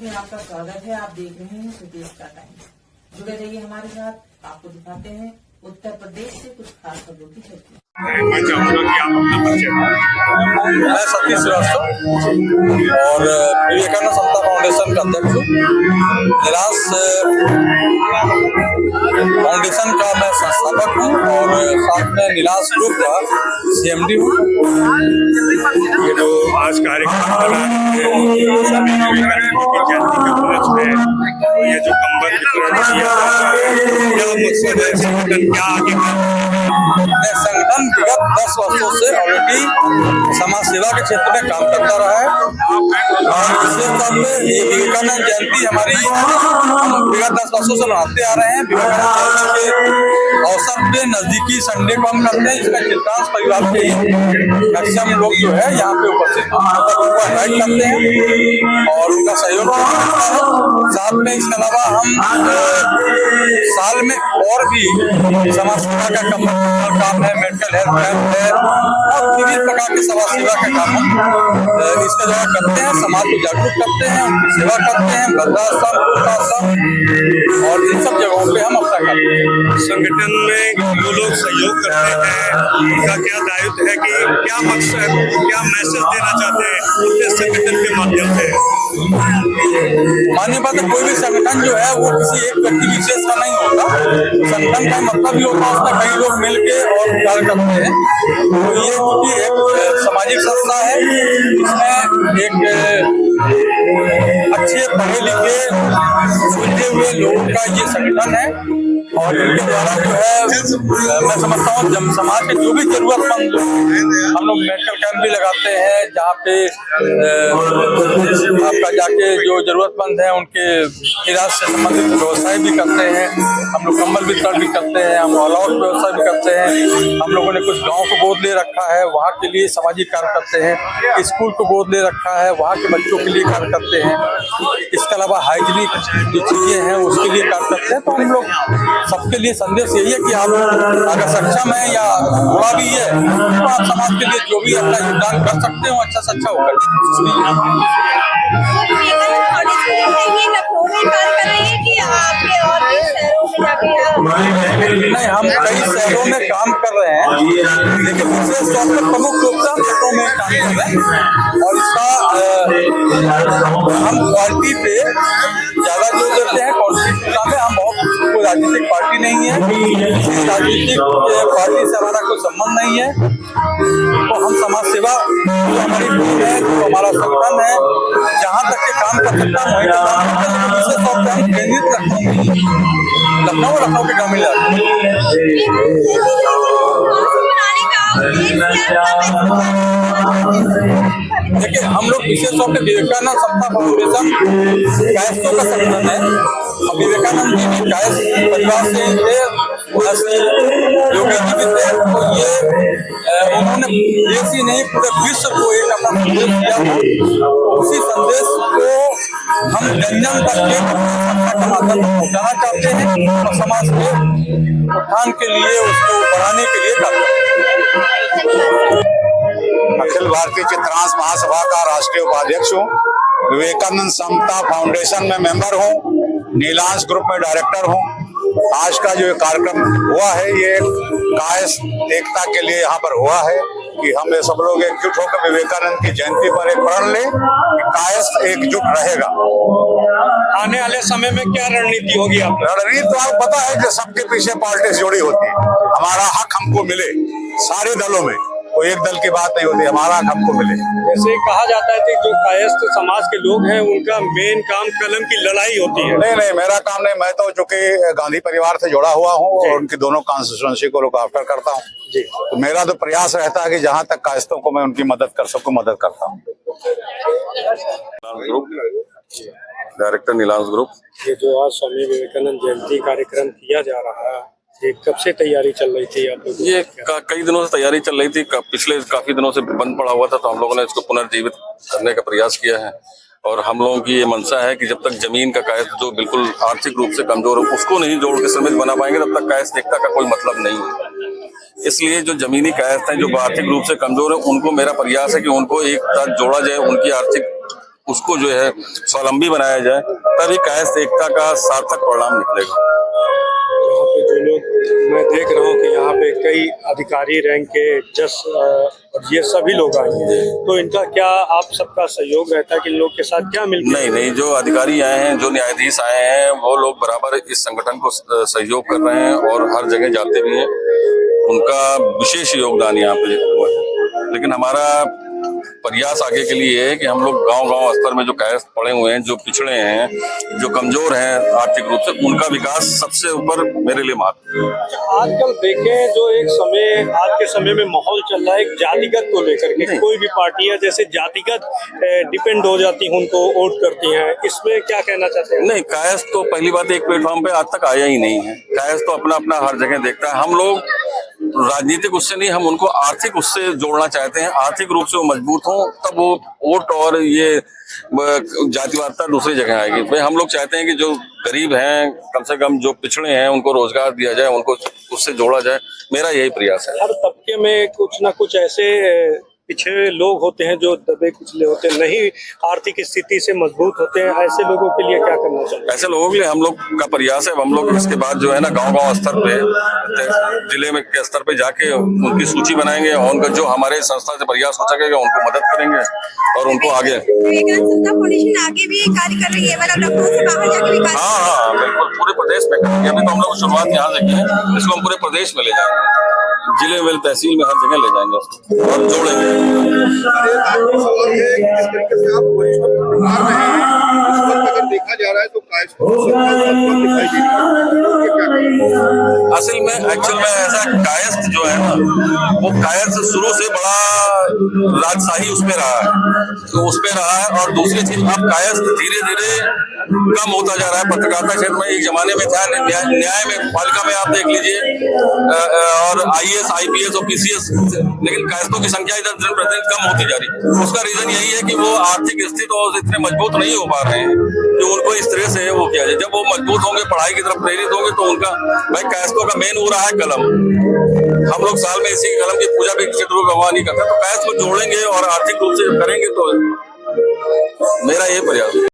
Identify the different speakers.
Speaker 1: में आपका स्वागत है। आप देख रहे हैं सुदेश का टाइम। जुड़े रहिए हमारे साथ, आपको दिखाते हैं उत्तर प्रदेश से कुछ खास खबरों की झलकियां।
Speaker 2: मैं चाहूंगा कि आप अपना परिचय दें।
Speaker 3: मैं सतीश श्रीवास्तव और विवेकानंद समता फाउंडेशन का अध्यक्ष हूँ। निराश फाउंडेशन का मैं संस्थापक हूँ और साथ में निराश ग्रुप का CMD हूँ।
Speaker 2: ये जो आज कार्यक्रम चला है स्वामी विवेकानंद की जयंती के उपलक्ष्य में, तो ये जो कंबल वितरण किया जा रहा है, क्या मकसद है, संगठन क्या आगे
Speaker 3: संगठन विगत 10 वर्षों से ऑलरेडी समाज सेवा के क्षेत्र में काम करता रहा है और विशेष तौर पे ये विवेकानंद जयंती हमारी हम विगत 10 वर्षों से मनाते आ रहे हैं। विवेकानंद जयंती के अवसर पे नजदीकी संडे को हम करते हैं, जिसमें चित्रांश परिवार के मैक्सिमम लोग जो है यहाँ पे उपस्थित उनको इन्वाइट करते हैं और उनका सहयोग करता है। साथ में इसके अलावा हम साल में और भी समाज सेवा का काम है, मेडिकल हेल्थ कैंप है और विभिन्न प्रकार के समाज सेवा का काम हम इसके द्वारा करते हैं। समाज को जागरूक करते हैं, उनकी सेवा करते हैं, वृद्धाश्रम, पुरुषाश्रम और इन सब जगहों पे हम अपना करते हैं।
Speaker 2: संगठन में जो लोग सहयोग करते हैं उनका क्या दायित्व है कि क्या मकसद, क्या मैसेज देना चाहते हैं उनके संगठन के माध्यम से?
Speaker 3: माननीय बात है, कोई भी संगठन जो है वो किसी एक व्यक्ति विशेष का नहीं होता। संगठन का मतलब भी होता है उसमें कई लोग मिलके और कार्य करते हैं। तो ये क्योंकि एक सामाजिक संस्था है, इसमें एक अच्छे पढ़े लिखे सुलझे हुए लोगों का ये संगठन है और इनके द्वारा जो है मैं समझता हूँ जब समाज के जो भी जरूरतमंद हम लोग मेडिकल कैंप भी लगाते हैं, जहाँ पे आपका जाके जो जरूरतमंद है उनके इलाज से संबंधित व्यवसाय भी करते हैं। हम लोग कंबल वितरण भी करते हैं, हम ऑल आउट व्यवसाय भी करते हैं। हम लोगों ने कुछ गाँव को गोद ले रखा है, वहाँ के लिए सामाजिक कार्य करते हैं। स्कूल को गोद ले रखा है, वहाँ के बच्चों के लिए कार्य करते हैं। इसके अलावा हाइजीनिक जो चीजें हैं उसके लिए कार्य करते हैं। तो हम लोग सबके लिए संदेश यही है कि आप अगर सक्षम है या थोड़ा भी है तो आप समाज के लिए जो भी अपना योगदान कर सकते हो अच्छा से अच्छा होगा। नहीं, हम कई शहरों में काम कर रहे हैं, लेकिन विशेष तौर पर प्रमुख रूप से हम शहरों में काम कर रहे हैं और इसका हम क्वालिटी पे ज्यादा जोर देते हैं। क्वालिटी में हम बहुत कोई राजनीतिक पार्टी नहीं है, राजनीतिक पार्टी से हमारा कोई संबंध नहीं है। तो हम समाज सेवा जो हमारी टीम है, जो हमारा संगठन है, जहाँ तक के काम कर सकता है वहीं काम करते हैं। विशेष तौर पर हम केंद्रित लखनऊ के ग्रामीण देखिए, हम लोग विशेष तौर पर विवेकानंद समता फाउंडेशन कायस्थों का संगठन है और विवेकानंद जी भी कायस्थ परिवार से थे, योगी जी भी थे। तो ये उन्होंने देश ही नहीं पूरे विश्व को एक अपना संदेश दिया था। उसी संदेश को हम जन तक के संस्था के माध्यम से पहुँचाना चाहते हैं और समाज के उत्थान के लिए, उसको बढ़ाने के लिए करते हैं।
Speaker 4: अखिल भारतीय चित्रांश महासभा का राष्ट्रीय उपाध्यक्ष हूँ, विवेकानंद समता फाउंडेशन में मेंबर हूँ, नीलांश ग्रुप में डायरेक्टर हूँ। आज का जो कार्यक्रम हुआ है ये कायस्थ एकता के लिए यहाँ पर हुआ है कि हम ये सब लोग एकजुट होकर विवेकानंद की जयंती पर एक प्रण लें कि कायस्थ एकजुट रहेगा।
Speaker 2: आने वाले समय में क्या रणनीति होगी? आप
Speaker 4: रणनीति तो आपको पता है कि सबके पीछे पॉलिटिक्स जुड़ी होती है। हमारा हक हमको मिले, सारे दलों में कोई एक दल की बात नहीं होती, हमारा हक हमको मिले।
Speaker 2: जैसे कहा जाता है कि जो कायस्थ समाज के लोग हैं उनका मेन काम कलम की लड़ाई होती है।
Speaker 4: नहीं, मेरा काम नहीं। मैं तो चूंकि गांधी परिवार से जुड़ा हुआ हूँ और उनकी दोनों कॉन्स्टिट्यूएंसी को लुक आफ्टर करता हूँ जी। तो मेरा तो प्रयास रहता है कि जहाँ तक कायस्थों को मैं उनकी मदद कर सकूँ, मदद करता हूँ।
Speaker 3: Director Neelansh group.
Speaker 2: ये जो आज स्वामी विवेकानंद जयंती कार्यक्रम किया जा रहा है, ये कब से तैयारी चल रही थी आप लोग?
Speaker 3: ये कई दिनों से तैयारी चल रही थी, पिछले काफी दिनों से बंद पड़ा हुआ था, तो हम लोगों ने इसको पुनर्जीवित करने का प्रयास किया है। और हम लोगों की ये मंशा है कि जब तक जमीन का कायस्थ जो बिल्कुल आर्थिक रूप से कमजोर है उसको नहीं जोड़ के श्रमिक बना पाएंगे तब तक कायस्थ एकता का कोई मतलब नहीं है। इसलिए जो जमीनी कायस्थ हैं, जो आर्थिक रूप से कमजोर है, उनको मेरा प्रयास है कि उनको एक साथ जोड़ा जाए, उनकी आर्थिक
Speaker 5: उसको जो है स्वावलंबी बनाया जाए, तभी कायस्थ एकता का सार्थक परिणाम निकलेगा।
Speaker 2: यहाँ पे जो लोग मैं देख रहा हूँ कि यहाँ पे कई अधिकारी रैंक के जज और ये सभी लोग आए हैं, तो इनका क्या आप सबका सहयोग रहता है कि लोग के साथ क्या मिलकर?
Speaker 5: नहीं, जो अधिकारी आए हैं, जो न्यायाधीश आए हैं, वो लोग बराबर इस संगठन को सहयोग कर रहे हैं और हर जगह जाते भी हैं। उनका विशेष योगदान यहाँ पे हुआ है। लेकिन हमारा प्रयास आगे के लिए है कि हम लोग गांव-गांव स्तर में जो कायस्थ पड़े हुए हैं, जो पिछड़े हैं, जो कमजोर हैं आर्थिक रूप से, उनका विकास सबसे ऊपर मेरे लिए महत्व है।
Speaker 2: आजकल देखें जो एक समय आज के समय में माहौल चल रहा है एक जातिगत को लेकर के, कोई भी पार्टियां जैसे जातिगत डिपेंड हो जाती हैं, उनको वोट करती हैं, इसमें क्या कहना चाहते हैं?
Speaker 5: नहीं, कायस्थ तो पहली बात एक प्लेटफॉर्म पे आज तक आया ही नहीं है। कायस्थ तो अपना अपना हर जगह देखता है। हम लोग राजनीतिक उससे नहीं, हम उनको आर्थिक उससे जोड़ना चाहते हैं। आर्थिक रूप से वो मजबूत हों, तब वो वोट और ये जातिवादता दूसरी जगह आएगी। भाई हम लोग चाहते हैं कि जो गरीब हैं, कम से कम जो पिछड़े हैं, उनको रोजगार दिया जाए, उनको उससे जोड़ा जाए। मेरा यही प्रयास है।
Speaker 2: हर तबके में कुछ ना कुछ ऐसे पिछड़े लोग होते हैं जो दबे कुचले होते हैं, नहीं आर्थिक स्थिति से मजबूत होते हैं, ऐसे लोगों के लिए क्या करना चाहिए?
Speaker 5: ऐसे लोगों के लिए हम लोग का प्रयास है। हम लोग इसके बाद जो है ना गांव-गांव स्तर पे, जिले में के स्तर पे जाके उनकी सूची बनाएंगे और उनका जो हमारे संस्था से प्रयास हो सकेगा उनको मदद करेंगे और उनको आगे।
Speaker 6: विवेकानंद समता फाउंडेशन आगे भी कार्य कर रही है, मतलब लखनऊ से बाहर जाके भी कार्य?
Speaker 5: हाँ, बिल्कुल पूरे प्रदेश में करेंगे। अभी तो हम लोग शुरुआत यहाँ से की है, इसको हम पूरे प्रदेश में ले जाएंगे, जिले में, तहसील में, हर जगह ले जाएंगे उसको और जोड़ेंगे।
Speaker 7: देखा जा रहा है तो
Speaker 5: असल में एक्चुअल में ऐसा कायस्थ जो है ना, वो कायस्थ शुरू से बड़ा राजशाही उसमें रहा है, तो उसमें रहा है। और दूसरी चीज, अब कायस्थ धीरे धीरे कम होता जा रहा है। पत्रकारिता क्षेत्र में एक जमाने में था, न्याय में, पालिका में आप देख लीजिए, और IAS, IPS और PCS, लेकिन कायस्थों की संख्या इधर दिन प्रतिदिन कम होती जा रही है। उसका रीजन यही है कि वो आर्थिक स्थिति और इतने मजबूत नहीं हो पा रहे हैं कि उनको इस तरह से वो किया जाए। जब वो मजबूत होंगे, पढ़ाई की तरफ प्रेरित होंगे, तो उनका भाई कायस्थों का मेन हो रहा है कलम। हम लोग साल में इसी कलम की पूजा भी किसी रूप भगवान नहीं करते, तो कायस्थ को जोड़ेंगे और आर्थिक रूप से करेंगे, तो मेरा ये प्रयास है।